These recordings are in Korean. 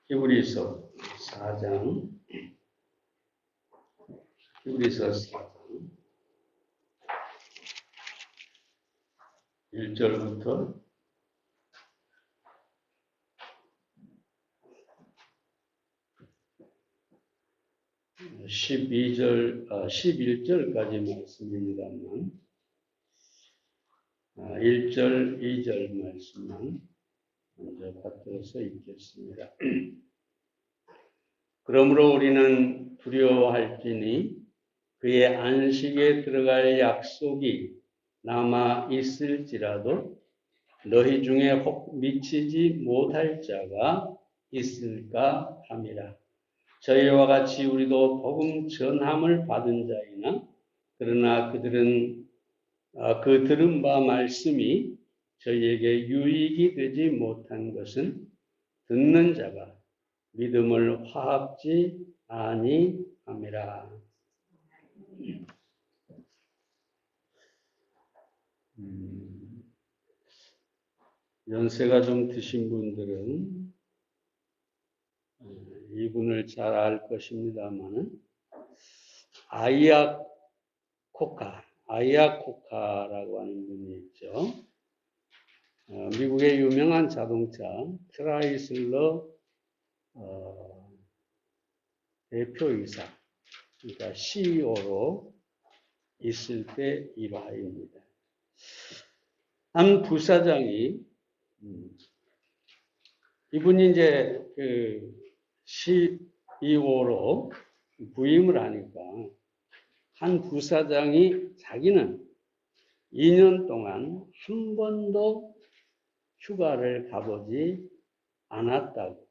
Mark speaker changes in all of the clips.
Speaker 1: 히브리서 4장, 히브리서 4장 1절부터 11절까지 말씀입니다만 1절, 2절 말씀만 먼저 받들어서 읽겠습니다. 그러므로 우리는 두려워할지니 그의 안식에 들어갈 약속이 남아 있을지라도 너희 중에 혹 미치지 못할 자가 있을까 함이라. 저희와 같이 우리도 복음 전함을 받은 자이나 그러나 그들은 그 들은 바 말씀이 저희에게 유익이 되지 못한 것은 듣는 자가 믿음을 화합지 아니함이라. 연세가 좀 드신 분들은 이분을 잘 알 것입니다만은 아이아코카라고 하는 분이 있죠. 미국의 유명한 자동차 크라이슬러 대표이사, 그러니까 CEO로 있을 때 일화입니다. 한 부사장이 이분이 이제 그 CEO로 부임을 하니까 한 부사장이 자기는 2년 동안 한 번도 휴가를 가보지 않았다고,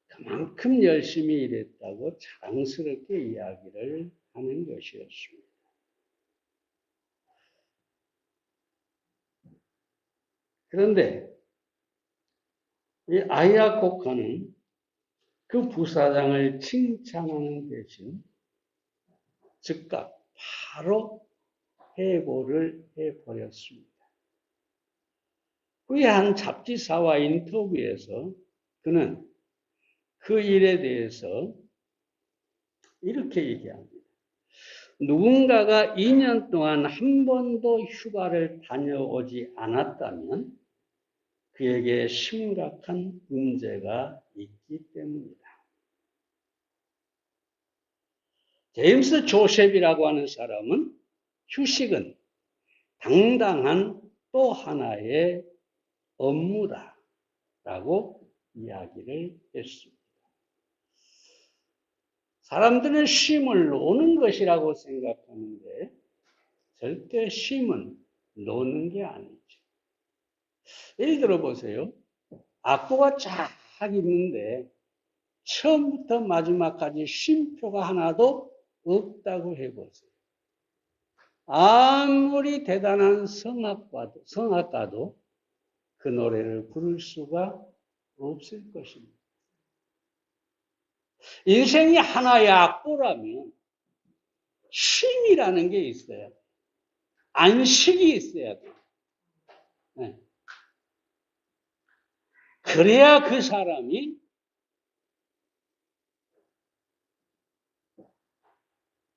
Speaker 1: 그만큼 열심히 일했다고 자랑스럽게 이야기를 하는 것이었습니다. 그런데 이 아이아코카는 그 부사장을 칭찬하는 대신 즉각 바로 해고를 해버렸습니다. 그의 한 잡지사와 인터뷰에서 그는 그 일에 대해서 이렇게 얘기합니다. 누군가가 2년 동안 한 번도 휴가를 다녀오지 않았다면 그에게 심각한 문제가 있기 때문이다. 제임스 조셉이라고 하는 사람은 휴식은 당당한 또 하나의 업무다라고 이야기를 했습니다. 사람들은 쉼을 노는 것이라고 생각하는데 절대 쉼은 노는 게 아니죠. 예를 들어 보세요. 악보가 쫙 있는데 처음부터 마지막까지 쉼표가 하나도 없다고 해보세요. 아무리 대단한 성악가도 그 노래를 부를 수가 없을 것입니다. 인생이 하나의 악보라면 쉼이라는 게 있어야 돼요. 안식이 있어야 돼요. 네. 그래야 그 사람이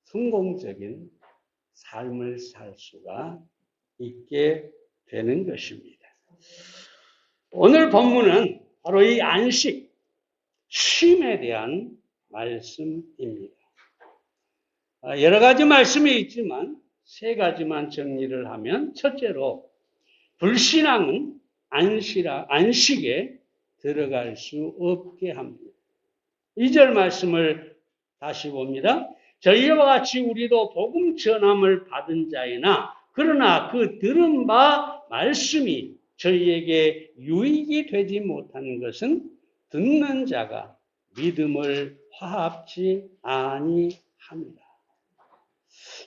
Speaker 1: 성공적인 삶을 살 수가 있게 되는 것입니다. 오늘 본문은 바로 이 안식, 쉼에 대한 말씀입니다. 여러 가지 말씀이 있지만 세 가지만 정리를 하면, 첫째로 불신앙은 안식에 들어갈 수 없게 합니다. 2절 말씀을 다시 봅니다. 저희와 같이 우리도 복음 전함을 받은 자이나 그러나 그 들은 바 말씀이 저희에게 유익이 되지 못하는 것은 듣는 자가 믿음을 화합지 아니합니다.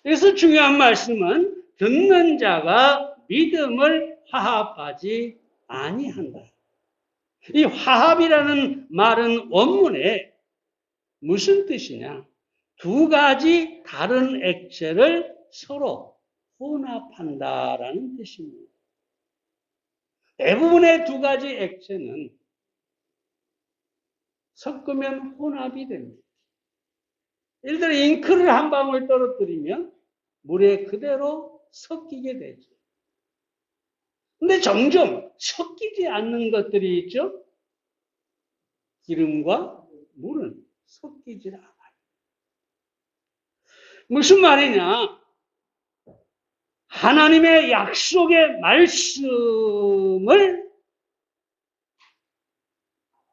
Speaker 1: 그래서 중요한 말씀은 듣는 자가 믿음을 화합하지 아니한다. 이 화합이라는 말은 원문에 무슨 뜻이냐? 두 가지 다른 액체를 서로 혼합한다라는 뜻입니다. 대부분의 두 가지 액체는 섞으면 혼합이 됩니다. 예를 들어 잉크를 한 방울 떨어뜨리면 물에 그대로 섞이게 되죠. 근데 점점 섞이지 않는 것들이 있죠. 기름과 물은 섞이지 않아요. 무슨 말이냐? 하나님의 약속의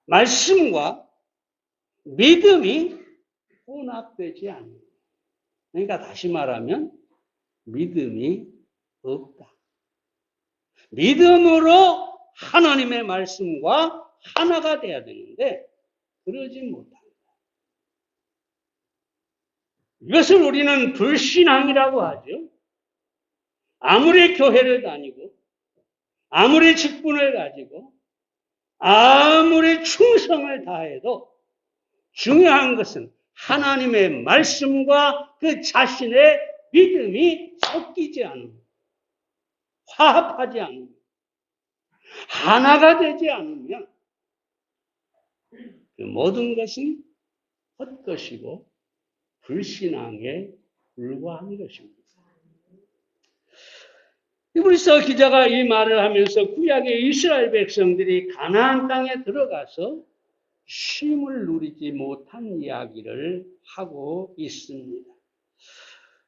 Speaker 1: 말씀과 믿음이 혼합되지 않는. 그러니까 다시 말하면 믿음이 없다. 믿음으로 하나님의 말씀과 하나가 돼야 되는데 그러지 못한다. 이것을 우리는 불신앙이라고 하죠. 아무리 교회를 다니고 아무리 직분을 가지고 아무리 충성을 다해도 중요한 것은 하나님의 말씀과 그 자신의 믿음이 섞이지 않는, 화합하지 않는, 하나가 되지 않으면 그 모든 것은 헛것이고 불신앙에 불과한 것입니다. 히브리서 기자가 이 말을 하면서 구약의 이스라엘 백성들이 가나안 땅에 들어가서 쉼을 누리지 못한 이야기를 하고 있습니다.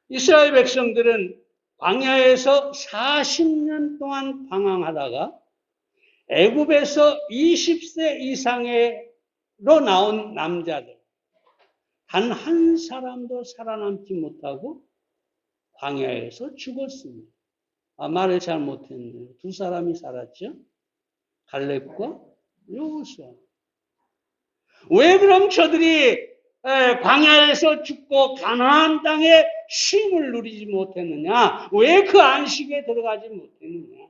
Speaker 1: 이스라엘 백성들은 광야에서 40년 동안 방황하다가 애굽에서 20세 이상으로 나온 남자들 단 한 사람도 살아남지 못하고 광야에서 죽었습니다. 말을 잘 못했네요. 두 사람이 살았죠. 갈렙과 여호수아. 왜 그럼 저들이 광야에서 죽고 가나안 땅에 쉼을 누리지 못했느냐? 왜 그 안식에 들어가지 못했느냐?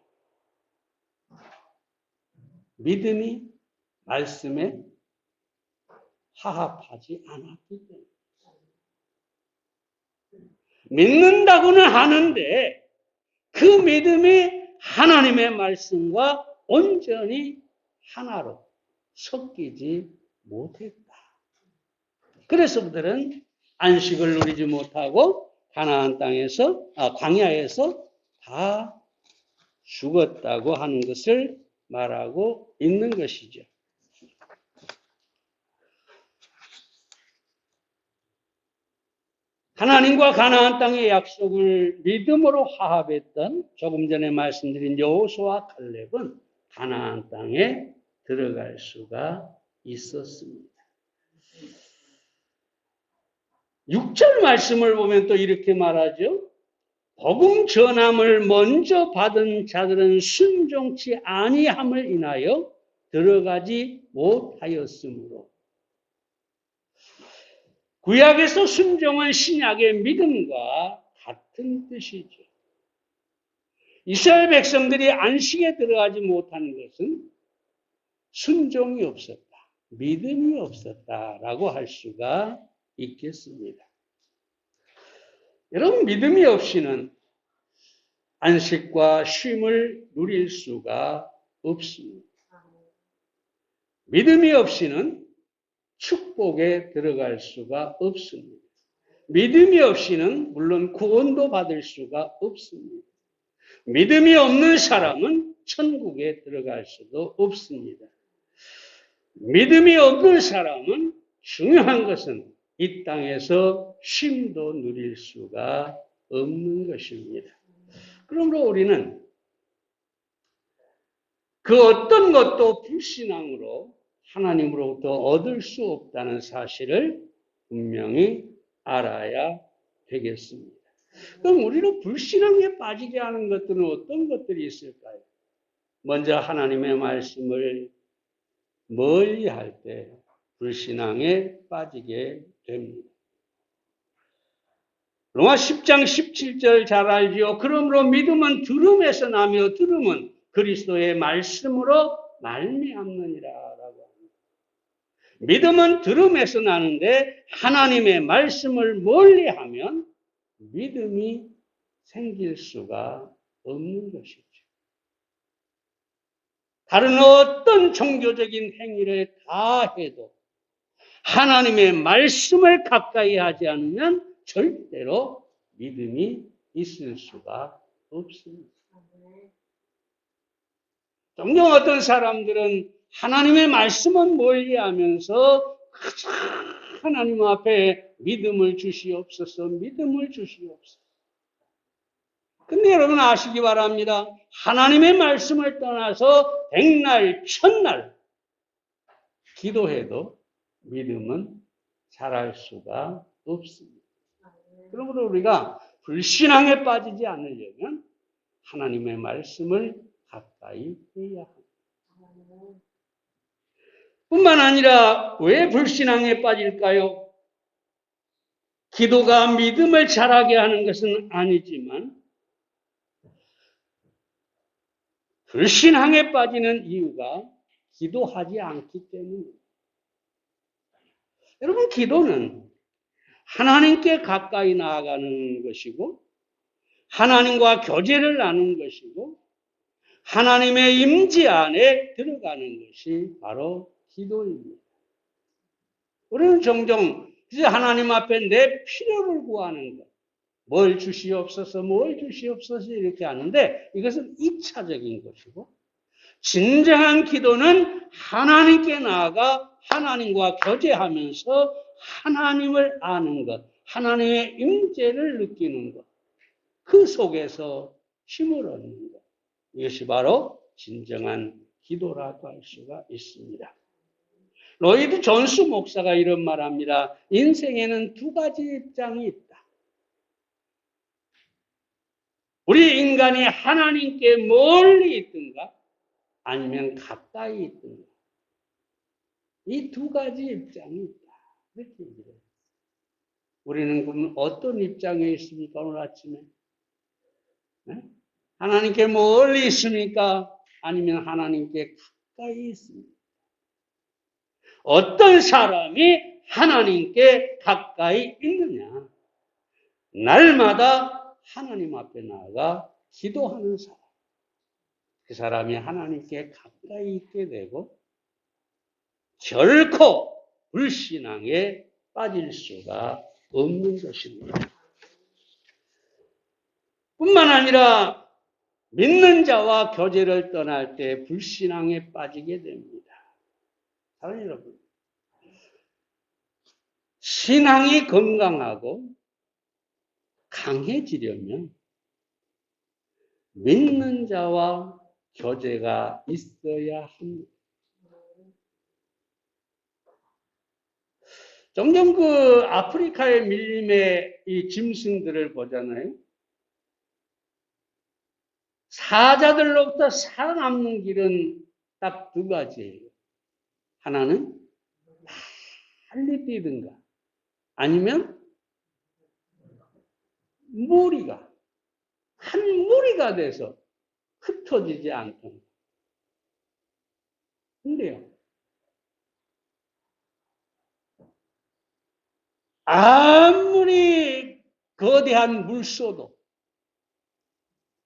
Speaker 1: 믿음이 말씀에 화합하지 않았기 때문에. 믿는다고는 하는데 그 믿음이 하나님의 말씀과 온전히 하나로 섞이지 못했다. 그래서 그들은 안식을 누리지 못하고 가나안 땅에서, 광야에서 다 죽었다고 하는 것을 말하고 있는 것이죠. 하나님과 가나안 땅의 약속을 믿음으로 화합했던 조금 전에 말씀드린 여호수아와 갈렙은 가나안 땅에 들어갈 수가 있었습니다. 6절 말씀을 보면 또 이렇게 말하죠. 복음 전함을 먼저 받은 자들은 순종치 아니함을 인하여 들어가지 못하였으므로. 구약에서 순종은 신약의 믿음과 같은 뜻이죠. 이스라엘 백성들이 안식에 들어가지 못한 것은 순종이 없었다, 믿음이 없었다라고 할 수가 있겠습니다. 여러분, 믿음이 없이는 안식과 쉼을 누릴 수가 없습니다. 믿음이 없이는 축복에 들어갈 수가 없습니다. 믿음이 없이는 물론 구원도 받을 수가 없습니다. 믿음이 없는 사람은 천국에 들어갈 수도 없습니다. 믿음이 없는 사람은 중요한 것은 이 땅에서 쉼도 누릴 수가 없는 것입니다. 그러므로 우리는 그 어떤 것도 불신앙으로 하나님으로부터 얻을 수 없다는 사실을 분명히 알아야 되겠습니다. 그럼 우리를 불신앙에 빠지게 하는 것들은 어떤 것들이 있을까요? 먼저 하나님의 말씀을 멀리할 때 불신앙에 빠지게 됩니다. 로마 10장 17절 잘 알지요. 그러므로 믿음은 들음에서 나며 들음은 그리스도의 말씀으로 말미암느니라라고 합니다. 믿음은 들음에서 나는데 하나님의 말씀을 멀리하면 믿음이 생길 수가 없는 것이죠. 다른 어떤 종교적인 행위를 다 해도 하나님의 말씀을 가까이 하지 않으면 절대로 믿음이 있을 수가 없습니다. 종종 어떤 사람들은 하나님의 말씀은 멀리 하면서 하나님 앞에 믿음을 주시옵소서, 믿음을 주시옵소서. 근데 여러분 아시기 바랍니다. 하나님의 말씀을 떠나서 백날, 천날 기도해도 믿음은 자랄 수가 없습니다. 그러므로 우리가 불신앙에 빠지지 않으려면 하나님의 말씀을 가까이 해야 합니다. 뿐만 아니라 왜 불신앙에 빠질까요? 기도가 믿음을 자라게 하는 것은 아니지만 불신앙에 빠지는 이유가 기도하지 않기 때문입니다. 여러분, 기도는 하나님께 가까이 나아가는 것이고 하나님과 교제를 나누는 것이고 하나님의 임재 안에 들어가는 것이 바로 기도입니다. 우리는 종종 하나님 앞에 내 필요를 구하는 것, 뭘 주시옵소서, 뭘 주시옵소서 이렇게 하는데 이것은 2차적인 것이고 진정한 기도는 하나님께 나아가 하나님과 교제하면서 하나님을 아는 것, 하나님의 임재를 느끼는 것, 그 속에서 힘을 얻는 것. 이것이 바로 진정한 기도라고 할 수가 있습니다. 로이드 존스 목사가 이런 말합니다. 인생에는 두 가지 입장이 있다. 우리 인간이 하나님께 멀리 있든가 아니면 가까이 있든가. 이 두 가지 입장이 있다. 이렇게 얘기를 해요. 우리는 그럼 어떤 입장에 있습니까? 오늘 아침에? 네? 하나님께 멀리 있습니까? 아니면 하나님께 가까이 있습니까? 어떤 사람이 하나님께 가까이 있느냐? 날마다 하나님 앞에 나아가 기도하는 사람. 그 사람이 하나님께 가까이 있게 되고 결코 불신앙에 빠질 수가 없는 것입니다. 뿐만 아니라 믿는 자와 교제를 떠날 때 불신앙에 빠지게 됩니다. 사랑하는 여러분, 신앙이 건강하고 강해지려면 믿는 자와 교제가 있어야 합니다. 종종 그 아프리카의 밀림의 이 짐승들을 보잖아요. 사자들로부터 살아남는 길은 딱 두 가지예요. 하나는 빨리 뛰든가 아니면 무리가 한 무리가 돼서 흩어지지 않던. 근데요, 아무리 거대한 물소도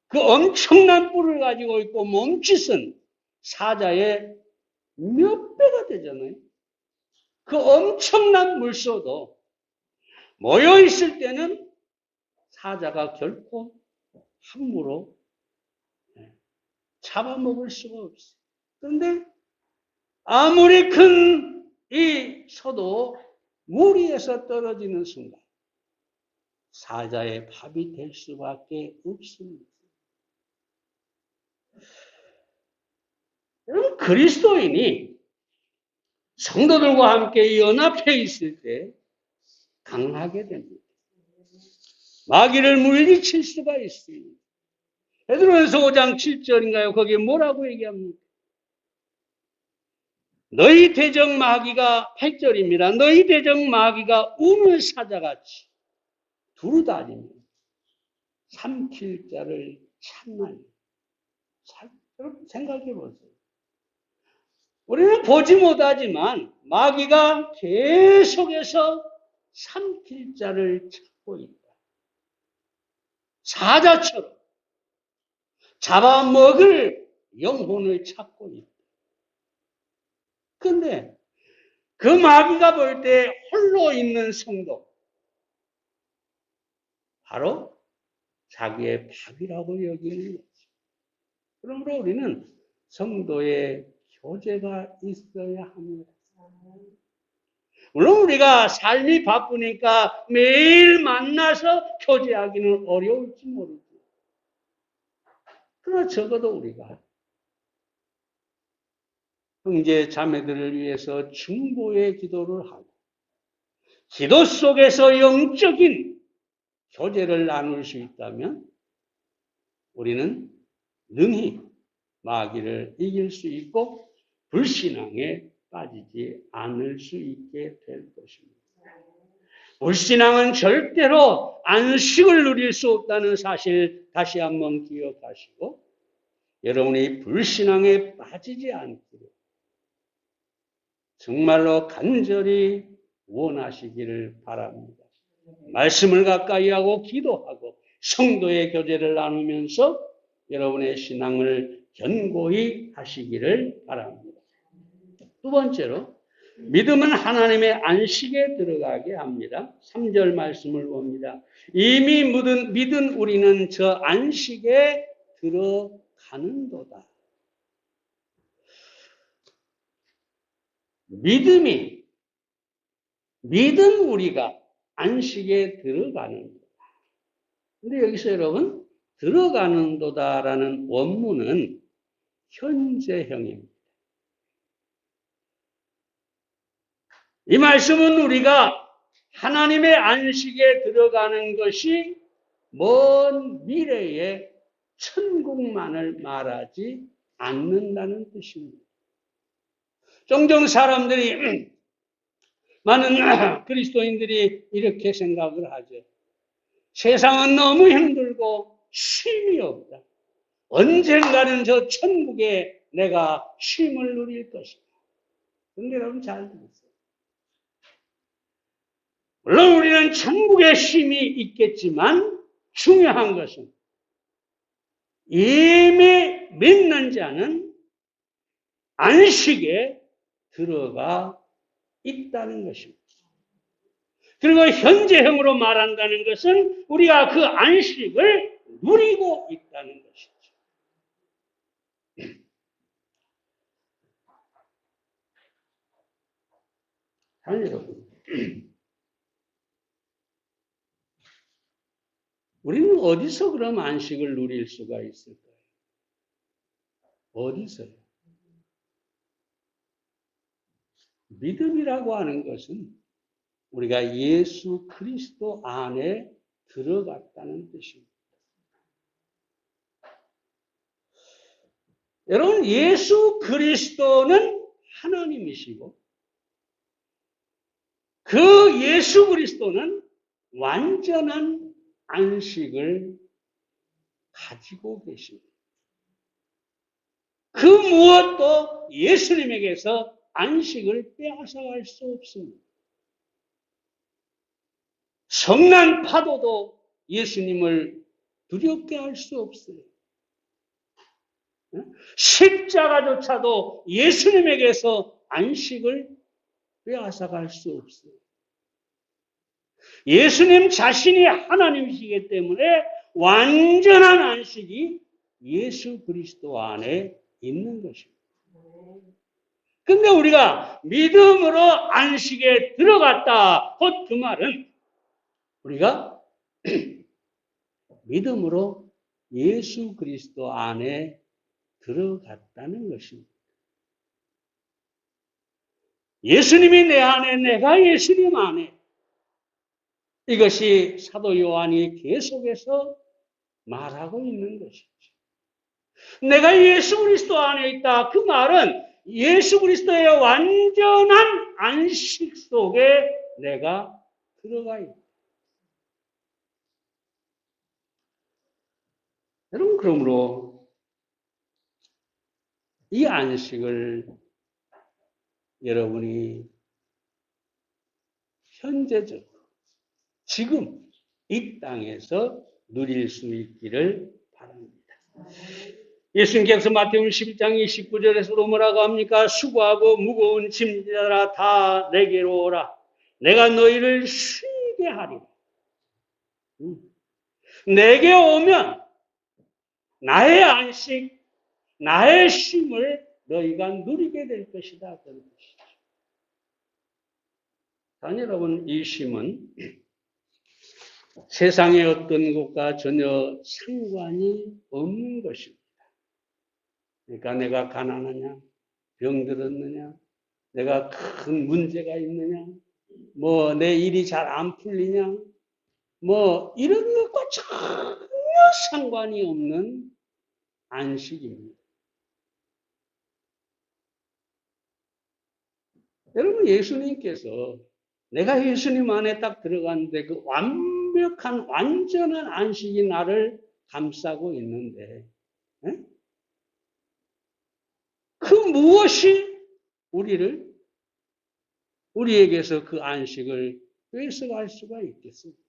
Speaker 1: 그 엄청난 뿔을 가지고 있고 몸짓은 사자의 몇 배가 되잖아요. 그 엄청난 물소도 모여 있을 때는 사자가 결코 함부로 잡아먹을 수가 없어요. 그런데 아무리 큰 이 소도 무리에서 떨어지는 순간 사자의 밥이 될 수밖에 없습니다. 여러분, 그리스도인이 성도들과 함께 연합해 있을 때 강하게 됩니다. 마귀를 물리칠 수가 있습니다. 베드로전서 5장 7절인가요? 거기에 뭐라고 얘기합니까? 너희 대적 마귀가 8절입니다. 너희 대적 마귀가 우는 사자같이 두루다니며 삼킬 자를 찾나니. 여러분 생각해 보세요. 우리는 보지 못하지만 마귀가 계속해서 삼킬 자를 찾고 있다. 사자처럼 잡아먹을 영혼을 찾고 있다. 그런데 그 마귀가 볼 때 홀로 있는 성도, 바로 자기의 밥이라고 여기는 거죠. 그러므로 우리는 성도의 교제가 있어야 합니다. 물론 우리가 삶이 바쁘니까 매일 만나서 교제하기는 어려울지 모르죠. 그러나 적어도 우리가 형제 자매들을 위해서 중보의 기도를 하고 기도 속에서 영적인 교제를 나눌 수 있다면 우리는 능히 마귀를 이길 수 있고 불신앙에 빠지지 않을 수 있게 될 것입니다. 불신앙은 절대로 안식을 누릴 수 없다는 사실 다시 한번 기억하시고 여러분이 불신앙에 빠지지 않기를 정말로 간절히 원하시기를 바랍니다. 말씀을 가까이 하고 기도하고 성도의 교제를 나누면서 여러분의 신앙을 견고히 하시기를 바랍니다. 두 번째로 믿음은 하나님의 안식에 들어가게 합니다. 3절 말씀을 봅니다. 이미 믿은 우리는 저 안식에 들어가는도다. 믿은 우리가 안식에 들어가는도다. 근데 여기서 여러분, 들어가는도다라는 원문은 현재형입니다. 이 말씀은 우리가 하나님의 안식에 들어가는 것이 먼 미래의 천국만을 말하지 않는다는 뜻입니다. 종종 사람들이 많은 그리스도인들이 이렇게 생각을 하죠. 세상은 너무 힘들고 쉼이 없다. 언젠가는 저 천국에 내가 쉼을 누릴 것이다. 그런데 여러분 잘 들으세요. 물론 우리는 천국에 쉼이 있겠지만 중요한 것은 이미 믿는 자는 안식에 들어가 있다는 것입니다. 그리고 현재형으로 말한다는 것은 우리가 그 안식을 누리고 있다는 것이죠. 여러분, 우리는 어디서 그럼 안식을 누릴 수가 있을까요? 어디서요? 믿음이라고 하는 것은 우리가 예수 그리스도 안에 들어갔다는 뜻입니다. 여러분, 예수 그리스도는 하나님이시고 그 예수 그리스도는 완전한 안식을 가지고 계십니다. 그 무엇도 예수님에게서 안식을 빼앗아갈 수 없습니다. 성난 파도도 예수님을 두렵게 할 수 없어요. 십자가조차도 예수님에게서 안식을 빼앗아갈 수 없어요. 예수님 자신이 하나님이시기 때문에 완전한 안식이 예수 그리스도 안에 있는 것입니다. 근데 우리가 믿음으로 안식에 들어갔다. 곧 그 말은 우리가 믿음으로 예수 그리스도 안에 들어갔다는 것입니다. 예수님이 내 안에, 내가 예수님 안에. 이것이 사도 요한이 계속해서 말하고 있는 것이죠. 내가 예수 그리스도 안에 있다. 그 말은 예수 그리스도의 완전한 안식 속에 내가 들어가 있다. 여러분, 그러므로 이 안식을 여러분이 현재적으로 지금 이 땅에서 누릴 수 있기를 바랍니다. 예수님께서 마태복음 11장 29절에서 뭐라고 합니까? 수고하고 무거운 짐자라 다 내게로 오라. 내가 너희를 쉬게 하리라. 내게 오면 나의 안식, 나의 쉼을 너희가 누리게 될 것이다. 그런 것이죠. 자, 여러분, 이 쉼은 세상의 어떤 것과 전혀 상관이 없는 것입니다. 그러니까 내가 가난하냐, 병들었느냐, 내가 큰 문제가 있느냐, 뭐 내 일이 잘 안 풀리냐, 뭐 이런 것과 전혀 상관이 없는 안식입니다. 여러분, 예수님께서 내가 예수님 안에 딱 들어갔는데 그 완벽한 완전한 안식이 나를 감싸고 있는데, 에? 그 무엇이 우리에게서 그 안식을 뺏어갈 수가 있겠습니까?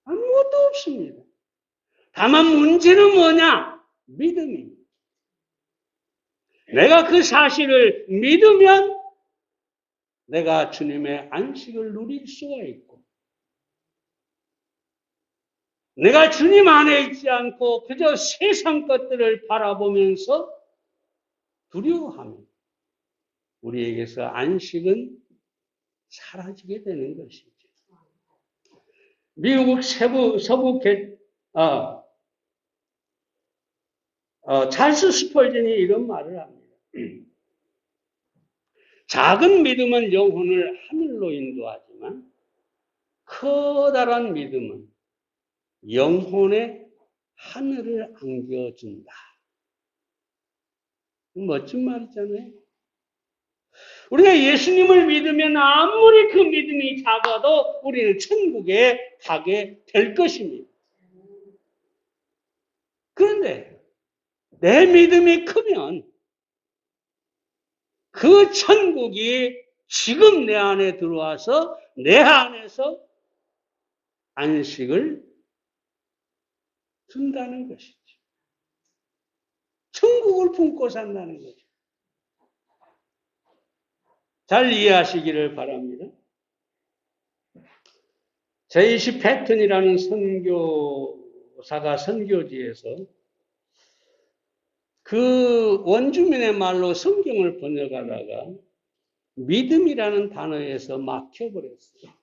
Speaker 1: 아무것도 없습니다. 다만 문제는 뭐냐? 믿음입니다. 내가 그 사실을 믿으면 내가 주님의 안식을 누릴 수가 있고, 내가 주님 안에 있지 않고 그저 세상 것들을 바라보면서 두려워하면 우리에게서 안식은 사라지게 되는 것이죠. 미국 서부 찰스 스펄전이 이런 말을 합니다. 작은 믿음은 영혼을 하늘로 인도하지만 커다란 믿음은 영혼의 하늘을 안겨준다. 멋진 말이잖아요. 우리가 예수님을 믿으면 아무리 그 믿음이 작아도 우리는 천국에 가게 될 것입니다. 그런데 내 믿음이 크면 그 천국이 지금 내 안에 들어와서 내 안에서 안식을 준다는 것이죠. 천국을 품고 산다는 거죠. 잘 이해하시기를 바랍니다. 제이시 패턴이라는 선교사가 선교지에서 그 원주민의 말로 성경을 번역하다가 믿음이라는 단어에서 막혀버렸어요.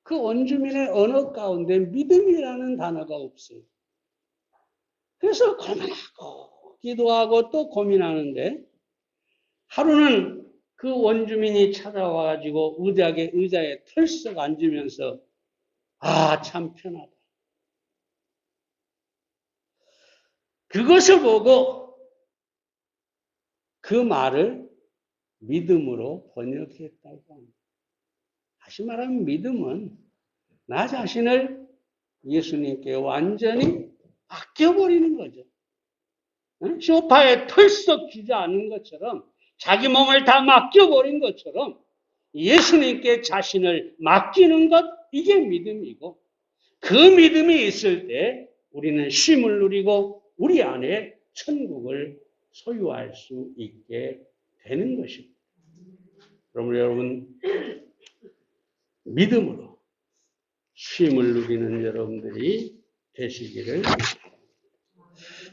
Speaker 1: 그 원주민의 언어 가운데 믿음이라는 단어가 없어요. 그래서 고민하고 기도하고 또 고민하는데 하루는 그 원주민이 찾아와가지고 의자에 털썩 앉으면서 참 편하다. 그것을 보고 그 말을 믿음으로 번역했다고 합니다. 다시 말하면 믿음은 나 자신을 예수님께 완전히 맡겨버리는 거죠. 소파에 털썩 주저앉는 것처럼 자기 몸을 다 맡겨버린 것처럼 예수님께 자신을 맡기는 것, 이게 믿음이고 그 믿음이 있을 때 우리는 쉼을 누리고 우리 안에 천국을 소유할 수 있게 되는 것입니다. 그러므로 여러분, 믿음으로 쉼을 누리는 여러분들이 되시기를 바랍니다.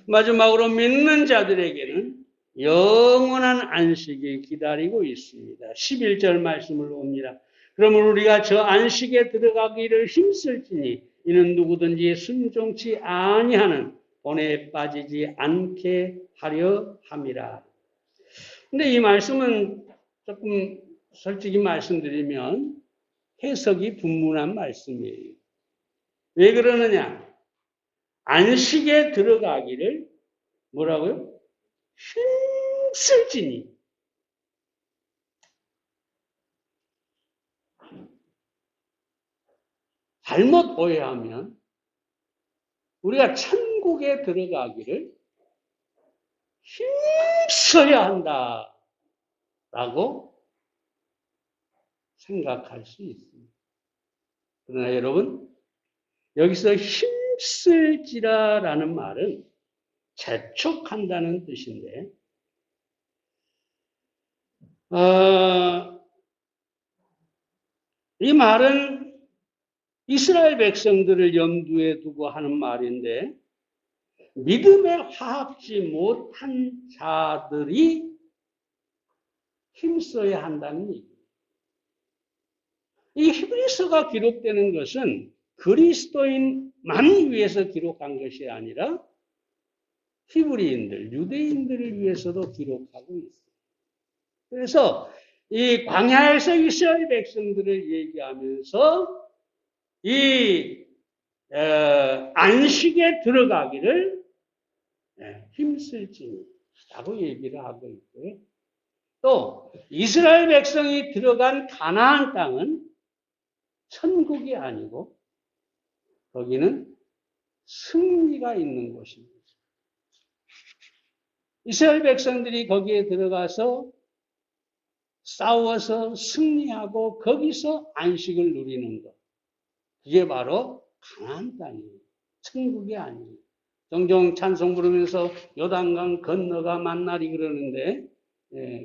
Speaker 1: 마지막으로 믿는 자들에게는 영원한 안식이 기다리고 있습니다. 11절 말씀을 봅니다. 그러면 우리가 저 안식에 들어가기를 힘쓸지니 이는 누구든지 순종치 아니하는 본에 빠지지 않게 하려 함이라. 근데 이 말씀은 조금 솔직히 말씀드리면 해석이 분분한 말씀이에요. 왜 그러느냐? 안식에 들어가기를 뭐라고요? 힘쓸지니. 잘못 오해하면 우리가 천국에 들어가기를 힘써야 한다라고 생각할 수 있습니다. 그러나 여러분, 여기서 힘쓸지라라는 말은 재촉한다는 뜻인데, 이 말은 이스라엘 백성들을 염두에 두고 하는 말인데, 믿음에 화합지 못한 자들이 힘써야 한다는 얘기예요. 이 히브리서가 기록되는 것은 그리스도인만 위해서 기록한 것이 아니라 히브리인들, 유대인들을 위해서도 기록하고 있어요. 그래서 이 광야에서 이스라엘 백성들을 얘기하면서 이 안식에 들어가기를 힘쓸지라고 얘기를 하고 있고요. 또 이스라엘 백성이 들어간 가나안 땅은 천국이 아니고 거기는 승리가 있는 곳입니다. 이스라엘 백성들이 거기에 들어가서 싸워서 승리하고 거기서 안식을 누리는 것. 그게 바로 가나안 땅이에요. 천국이 아니에요. 종종 찬송 부르면서 요단강 건너가 만나리 그러는데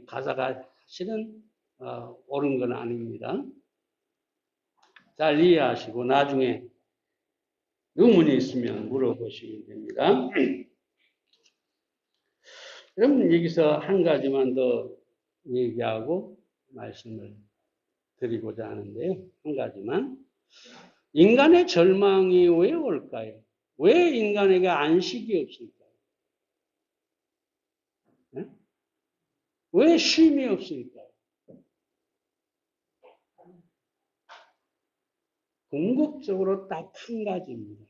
Speaker 1: 가사가 사실은 옳은 건 아닙니다. 잘 이해하시고 나중에 의문이 있으면 물어보시면 됩니다. 여러분 여기서 한 가지만 더 얘기하고 말씀을 드리고자 하는데요. 한 가지만. 인간의 절망이 왜 올까요? 왜 인간에게 안식이 없을까요? 네? 왜 쉼이 없을까요? 궁극적으로 딱 한 가지입니다.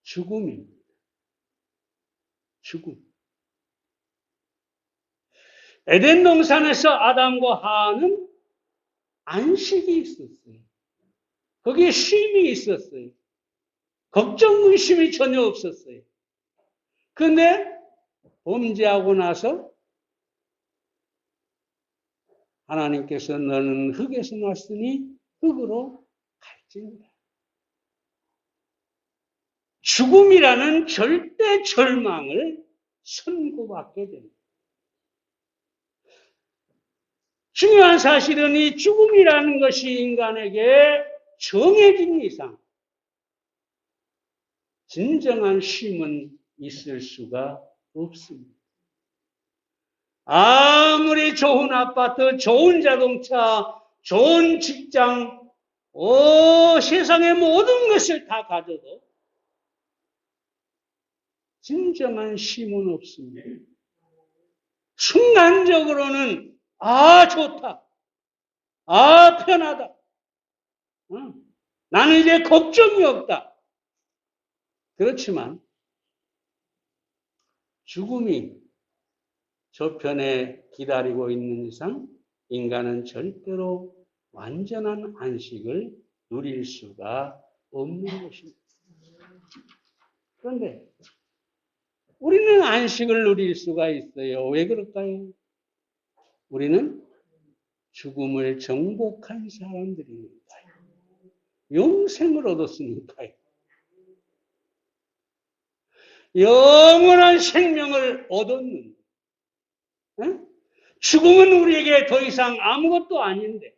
Speaker 1: 죽음입니다. 죽음. 에덴 동산에서 아담과 하와는 안식이 있었어요. 거기에 쉼이 있었어요. 걱정, 의심이 전혀 없었어요. 그런데 범죄하고 나서 하나님께서 너는 흙에서 났으니 흙으로 갈지니라. 죽음이라는 절대 절망을 선고받게 됩니다. 중요한 사실은 이 죽음이라는 것이 인간에게 정해진 이상 진정한 쉼은 있을 수가 없습니다. 아무리 좋은 아파트, 좋은 자동차, 좋은 직장, 세상의 모든 것을 다 가져도 진정한 쉼은 없습니다. 순간적으로는 좋다. 편하다. 나는 이제 걱정이 없다. 그렇지만 죽음이 저편에 기다리고 있는 이상 인간은 절대로 완전한 안식을 누릴 수가 없는 것입니다. 그런데 우리는 안식을 누릴 수가 있어요. 왜 그럴까요? 우리는 죽음을 정복한 사람들이니까요. 영생을 얻었으니까요. 영원한 생명을 얻었는데 죽음은 우리에게 더 이상 아무것도 아닌데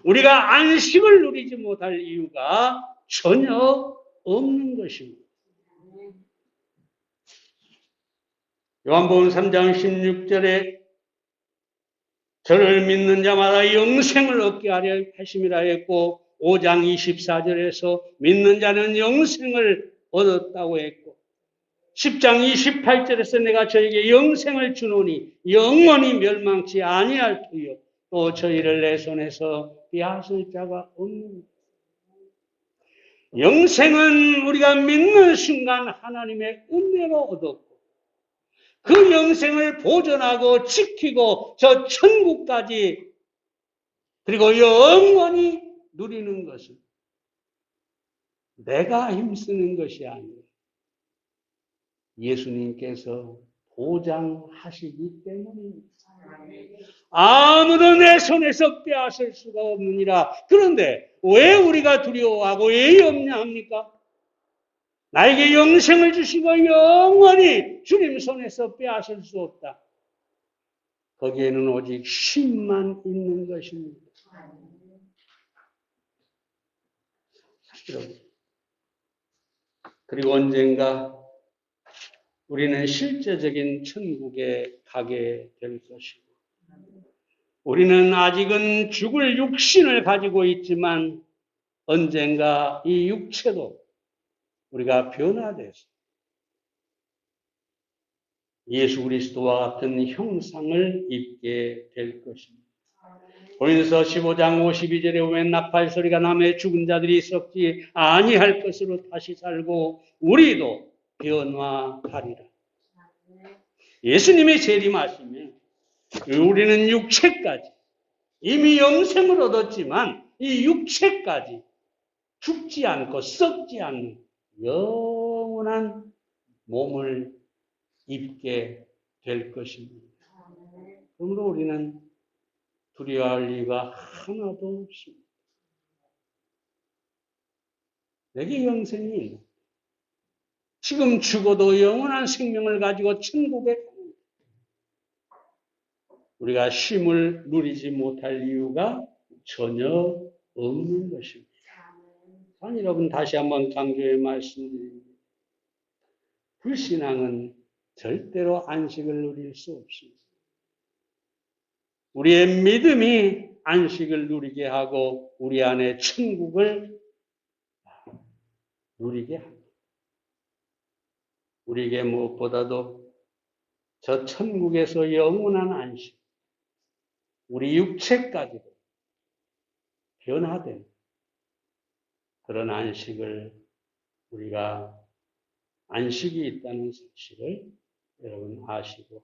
Speaker 1: 우리가 안식을 누리지 못할 이유가 전혀 없는 것입니다. 요한복음 3장 16절에 저를 믿는 자마다 영생을 얻게 하려 하심이라 했고 5장 24절에서 믿는 자는 영생을 얻었다고 했고 10장 28절에서 내가 저에게 영생을 주노니 영원히 멸망치 아니할 터요 또 저희를 내 손에서 빼앗을 자가 없는 영생은 우리가 믿는 순간 하나님의 은혜로 얻었고 그 영생을 보존하고 지키고 저 천국까지 그리고 영원히 누리는 것은 내가 힘쓰는 것이 아니라 예수님께서 보장하시기 때문입니다. 아무도 내 손에서 빼앗을 수가 없느니라. 그런데 왜 우리가 두려워하고 왜 염려합니까? 나에게 영생을 주시고 영원히 주님 손에서 빼앗을 수 없다. 거기에는 오직 쉼만 있는 것입니다. 그리고 언젠가 우리는 실제적인 천국에 가게 될 것이고, 우리는 아직은 죽을 육신을 가지고 있지만 언젠가 이 육체도 우리가 변화돼서 예수 그리스도와 같은 형상을 입게 될 것입니다. 고린도서 15장 52절에 보면 나팔 소리가 나며 죽은 자들이 썩지 아니할 것으로 다시 살고 우리도 변화하리라. 예수님이 재림하시면 우리는 육체까지 이미 영생을 얻었지만 이 육체까지 죽지 않고 썩지 않는 영원한 몸을 입게 될 것입니다. 그러므로 우리는 두려워할 이유가 하나도 없습니다. 내게 영생이 있는, 지금 죽어도 영원한 생명을 가지고 천국에 가는, 우리가 쉼을 누리지 못할 이유가 전혀 없는 것입니다. 여러분, 다시 한번 강조해 말씀드립니다. 불신앙은 절대로 안식을 누릴 수 없습니다. 우리의 믿음이 안식을 누리게 하고 우리 안에 천국을 누리게 합니다. 우리에게 무엇보다도 저 천국에서 영원한 안식, 우리 육체까지도 변화된 그런 안식을, 우리가 안식이 있다는 사실을 여러분 아시고,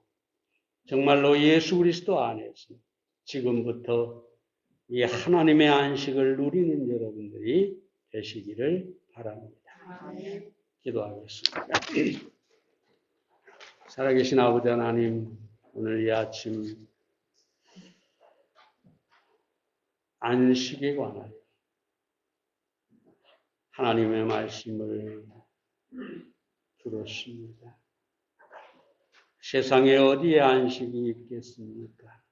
Speaker 1: 정말로 예수 그리스도 안에서 지금부터 이 하나님의 안식을 누리는 여러분들이 되시기를 바랍니다. 기도하겠습니다. 살아계신 아버지 하나님, 오늘 이 아침 안식에 관하여 하나님의 말씀을 들었습니다. 세상에 어디에 안식이 있겠습니까?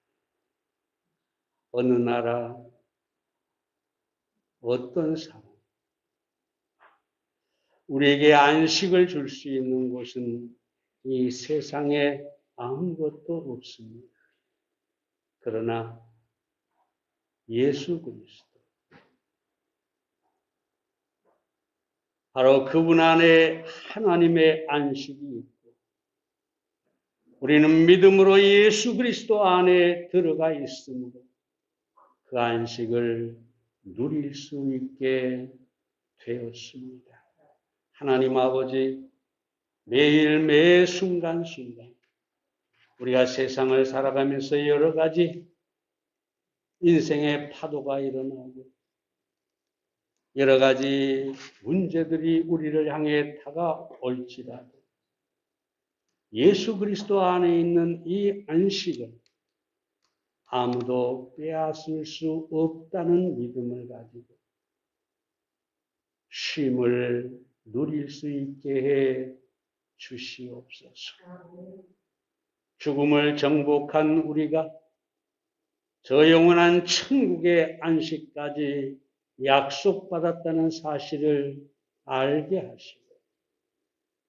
Speaker 1: 어느 나라, 어떤 사람, 우리에게 안식을 줄 수 있는 곳은 이 세상에 아무것도 없습니다. 그러나 예수 그리스도, 바로 그분 안에 하나님의 안식이 있고, 우리는 믿음으로 예수 그리스도 안에 들어가 있으므로 그 안식을 누릴 수 있게 되었습니다. 하나님 아버지, 매일 매 순간순간 우리가 세상을 살아가면서 여러 가지 인생의 파도가 일어나고 여러 가지 문제들이 우리를 향해 다가올지라도 예수 그리스도 안에 있는 이 안식을 아무도 빼앗을 수 없다는 믿음을 가지고 쉼을 누릴 수 있게 해 주시옵소서. 죽음을 정복한 우리가 저 영원한 천국의 안식까지 약속받았다는 사실을 알게 하시고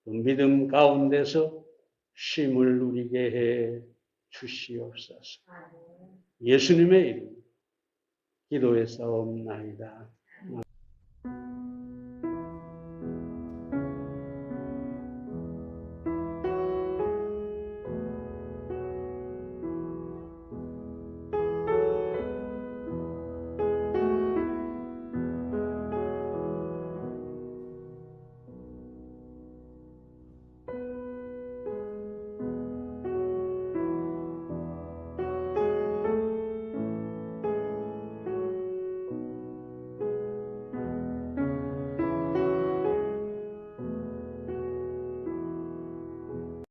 Speaker 1: 그 믿음 가운데서 쉼을 누리게 해 주시옵소서. 예수님의 이름으로 기도했사옵나이다.